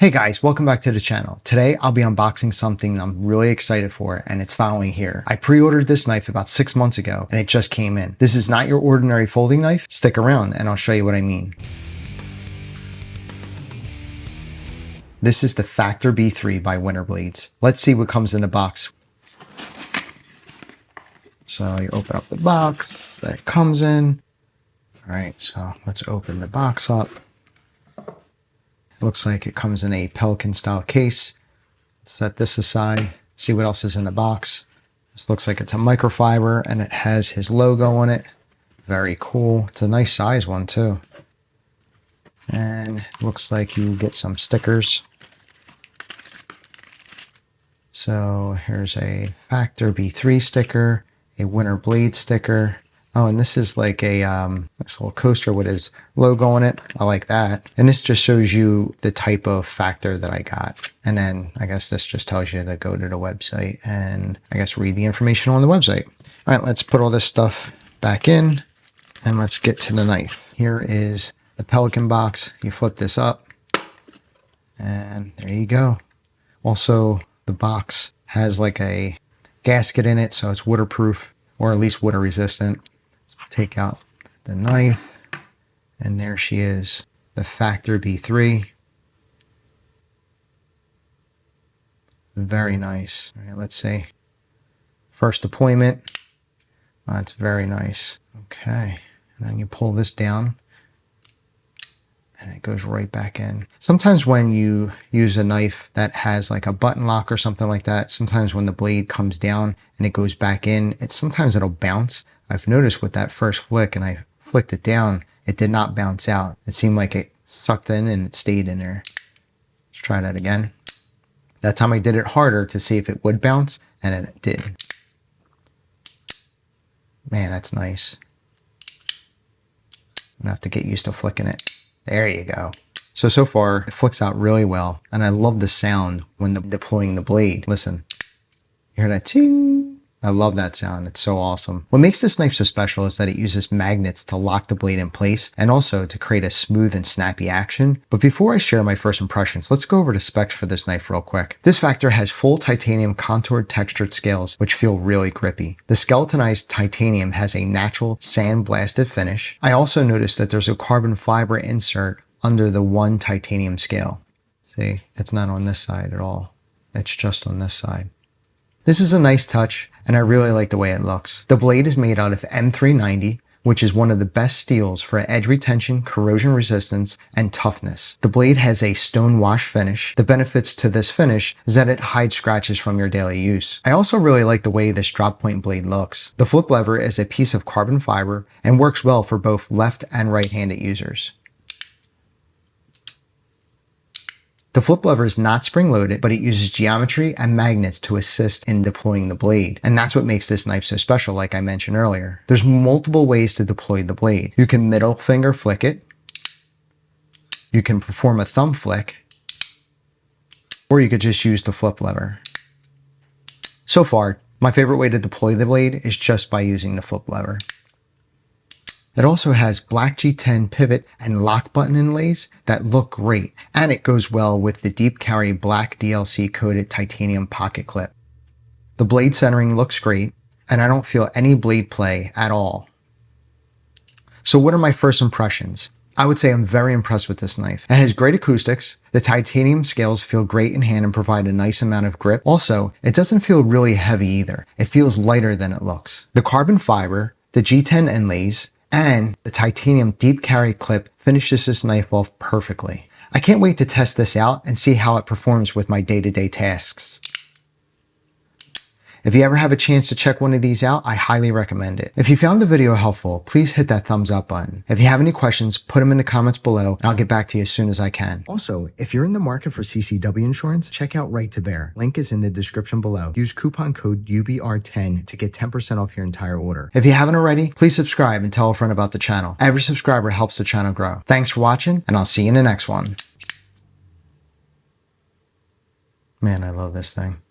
Hey guys, welcome back to the channel. Today I'll be unboxing something I'm really excited for, and it's finally here. I pre-ordered this knife about 6 months ago and it just came in. This is not your ordinary folding knife. Stick around and I'll show you what I mean. This is the Factor B3 by WinterBlades. Let's see what comes in the box. So you open up the box that it comes in. All right, so let's open the box up. Looks like it comes in a Pelican style case. Let's set this aside, see what else is in the box. This looks like it's a microfiber and it has his logo on it. Very cool. It's a nice size one too. And looks like you get some stickers. So here's a Factor B3 sticker, a WinterBlade sticker. Oh, and this is like a nice little coaster with his logo on it. I like that. And this just shows you the type of Factor that I got. And then I guess this just tells you to go to the website and I guess read the information on the website. All right, let's put all this stuff back in and let's get to the knife. Here is the Pelican box. You flip this up and there you go. Also, the box has like a gasket in it, so it's waterproof or at least water resistant. Take out the knife, and there she is, the Factor B3. Very nice. All right, let's see. First deployment. That's very nice. Okay, and then you pull this down, and it goes right back in. Sometimes when you use a knife that has like a button lock or something like that, sometimes when the blade comes down and it goes back in, sometimes it'll bounce. I've noticed with that first flick, and I flicked it down, it did not bounce out. It seemed like it sucked in and it stayed in there. Let's try that again. That time I did it harder to see if it would bounce, and it did. Man, that's nice. I'm gonna have to get used to flicking it. There you go. So far, it flicks out really well, and I love the sound when deploying the blade. Listen, you hear that ting? I love that sound. It's so awesome. What makes this knife so special is that it uses magnets to lock the blade in place and also to create a smooth and snappy action. But before I share my first impressions, let's go over the specs for this knife real quick. This Factor has full titanium contoured textured scales, which feel really grippy. The skeletonized titanium has a natural sandblasted finish. I also noticed that there's a carbon fiber insert under the one titanium scale. See, it's not on this side at all. It's just on this side. This is a nice touch, and I really like the way it looks. The blade is made out of M390, which is one of the best steels for edge retention, corrosion resistance, and toughness. The blade has a stone wash finish. The benefits to this finish is that it hides scratches from your daily use. I also really like the way this drop point blade looks. The flip lever is a piece of carbon fiber and works well for both left and right-handed users. The flip lever is not spring-loaded, but it uses geometry and magnets to assist in deploying the blade. And that's what makes this knife so special, like I mentioned earlier. There's multiple ways to deploy the blade. You can middle finger flick it. You can perform a thumb flick. Or you could just use the flip lever. So far, my favorite way to deploy the blade is just by using the flip lever. It also has black G10 pivot and lock button inlays that look great, and it goes well with the deep carry black DLC coated titanium pocket clip. The blade centering looks great, and I don't feel any blade play at all. So what are my first impressions? I would say I'm very impressed with this knife. It has great acoustics, the titanium scales feel great in hand and provide a nice amount of grip. Also, it doesn't feel really heavy either. It feels lighter than it looks. The carbon fiber, the G10 inlays, and the titanium deep carry clip finishes this knife off perfectly. I can't wait to test this out and see how it performs with my day-to-day tasks. If you ever have a chance to check one of these out, I highly recommend it. If you found the video helpful, please hit that thumbs up button. If you have any questions, put them in the comments below and I'll get back to you as soon as I can. Also, if you're in the market for CCW insurance, check out Right to Bear. Link is in the description below. Use coupon code UBR10 to get 10% off your entire order. If you haven't already, please subscribe and tell a friend about the channel. Every subscriber helps the channel grow. Thanks for watching, and I'll see you in the next one. Man, I love this thing.